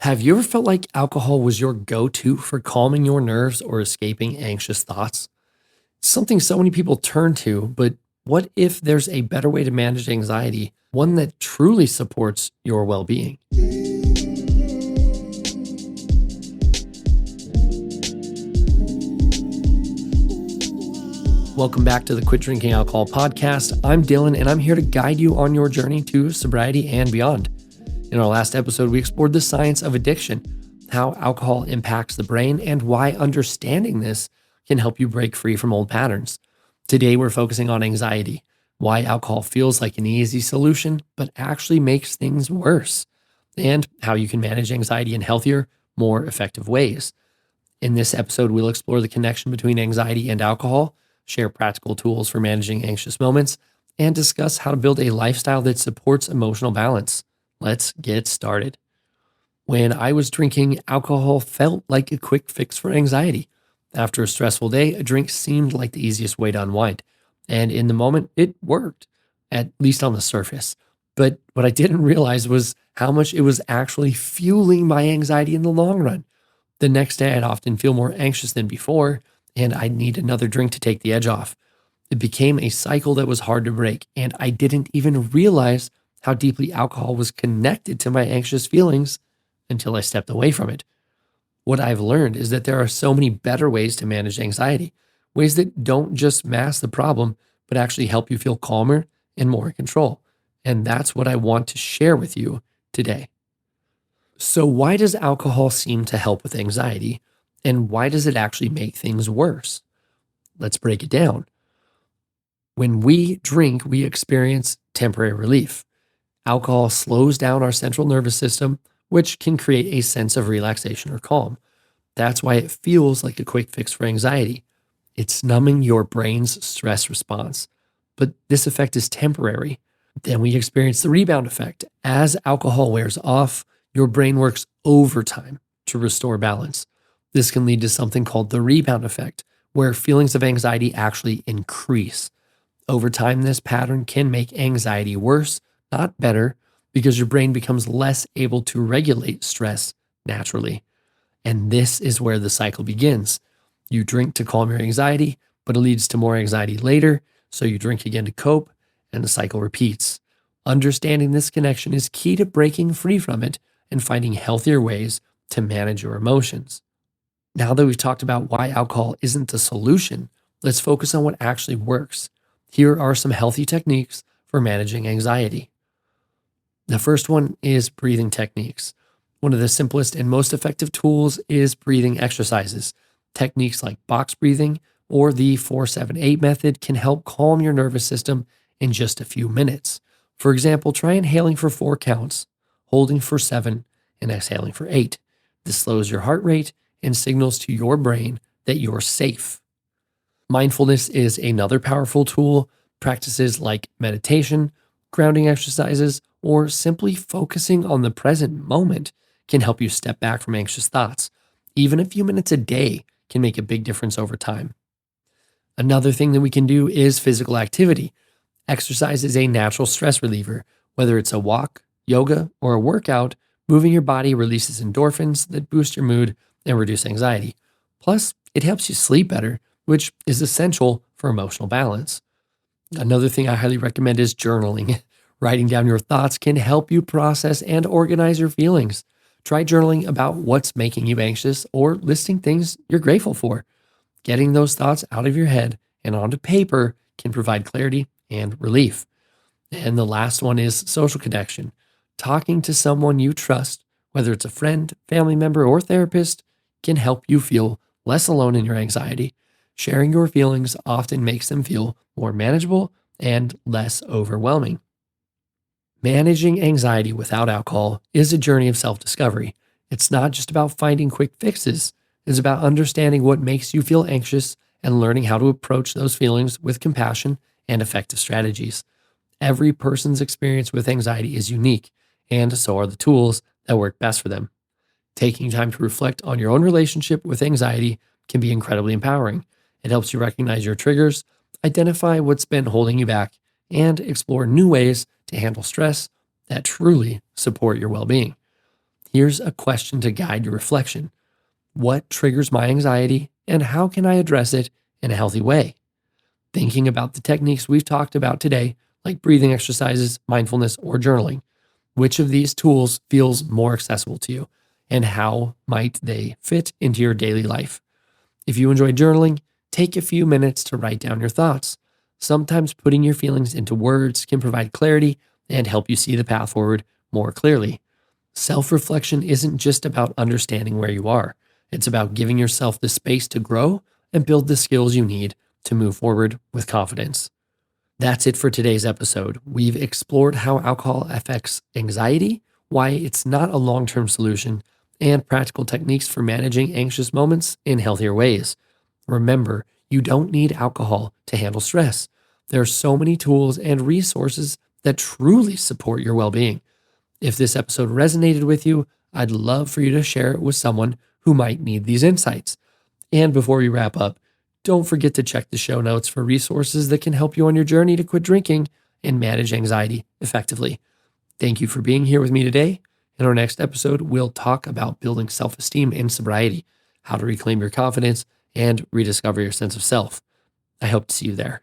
Have you ever felt like alcohol was your go-to for calming your nerves or escaping anxious thoughts? Something so many people turn to, but what if there's a better way to manage anxiety, one that truly supports your well-being? Welcome back to the Quit Drinking Alcohol podcast. I'm Dylan, and I'm here to guide you on your journey to sobriety and beyond. In our last episode, we explored the science of addiction, how alcohol impacts the brain, and why understanding this can help you break free from old patterns. Today, we're focusing on anxiety, why alcohol feels like an easy solution, but actually makes things worse, and how you can manage anxiety in healthier, more effective ways. In this episode, we'll explore the connection between anxiety and alcohol, share practical tools for managing anxious moments, and discuss how to build a lifestyle that supports emotional balance. Let's get started. When I was drinking, alcohol felt like a quick fix for anxiety. After a stressful day, a drink seemed like the easiest way to unwind. And in the moment, it worked, at least on the surface. But what I didn't realize was how much it was actually fueling my anxiety in the long run. The next day, I'd often feel more anxious than before, and I'd need another drink to take the edge off. It became a cycle that was hard to break, and I didn't even realize how deeply alcohol was connected to my anxious feelings until I stepped away from it. What I've learned is that there are so many better ways to manage anxiety, ways that don't just mask the problem, but actually help you feel calmer and more in control. And that's what I want to share with you today. So, why does alcohol seem to help with anxiety? And why does it actually make things worse? Let's break it down. When we drink, we experience temporary relief. Alcohol slows down our central nervous system, which can create a sense of relaxation or calm. That's why it feels like a quick fix for anxiety. It's numbing your brain's stress response. But this effect is temporary. Then we experience the rebound effect. As alcohol wears off, your brain works overtime to restore balance. This can lead to something called the rebound effect, where feelings of anxiety actually increase. Over time, this pattern can make anxiety worse, not better, because your brain becomes less able to regulate stress naturally. And this is where the cycle begins. You drink to calm your anxiety, but it leads to more anxiety later, so you drink again to cope, and the cycle repeats. Understanding this connection is key to breaking free from it and finding healthier ways to manage your emotions. Now that we've talked about why alcohol isn't the solution, let's focus on what actually works. Here are some healthy techniques for managing anxiety. The first one is breathing techniques. One of the simplest and most effective tools is breathing exercises. Techniques like box breathing or the 4-7-8 method can help calm your nervous system in just a few minutes. For example, try inhaling for 4 counts, holding for 7, and exhaling for 8. This slows your heart rate and signals to your brain that you're safe. Mindfulness is another powerful tool. Practices like meditation, grounding exercises, or simply focusing on the present moment can help you step back from anxious thoughts. Even a few minutes a day can make a big difference over time. Another thing that we can do is physical activity. Exercise is a natural stress reliever. Whether it's a walk, yoga, or a workout, moving your body releases endorphins that boost your mood and reduce anxiety. Plus, it helps you sleep better, which is essential for emotional balance. Another thing I highly recommend is journaling. Writing down your thoughts can help you process and organize your feelings. Try journaling about what's making you anxious or listing things you're grateful for. Getting those thoughts out of your head and onto paper can provide clarity and relief. And the last one is social connection. Talking to someone you trust, whether it's a friend, family member, or therapist, can help you feel less alone in your anxiety. Sharing your feelings often makes them feel more manageable and less overwhelming. Managing anxiety without alcohol is a journey of self-discovery. It's not just about finding quick fixes. It's about understanding what makes you feel anxious and learning how to approach those feelings with compassion and effective strategies. Every person's experience with anxiety is unique, and so are the tools that work best for them. Taking time to reflect on your own relationship with anxiety can be incredibly empowering. It helps you recognize your triggers, identify what's been holding you back, and explore new ways to handle stress that truly support your well-being. Here's a question to guide your reflection. What triggers my anxiety, and how can I address it in a healthy way? Thinking about the techniques we've talked about today, like breathing exercises, mindfulness, or journaling, which of these tools feels more accessible to you, and how might they fit into your daily life? If you enjoy journaling, take a few minutes to write down your thoughts. Sometimes putting your feelings into words can provide clarity and help you see the path forward more clearly. Self reflection isn't just about understanding where you are, it's about giving yourself the space to grow and build the skills you need to move forward with confidence. That's it for today's episode. We've explored how alcohol affects anxiety, why it's not a long term solution, and practical techniques for managing anxious moments in healthier ways. Remember, you don't need alcohol to handle stress. There are so many tools and resources that truly support your well being. If this episode resonated with you, I'd love for you to share it with someone who might need these insights. And before we wrap up, don't forget to check the show notes for resources that can help you on your journey to quit drinking and manage anxiety effectively. Thank you for being here with me today. In our next episode, we'll talk about building self-esteem in sobriety, how to reclaim your confidence, and rediscover your sense of self. I hope to see you there.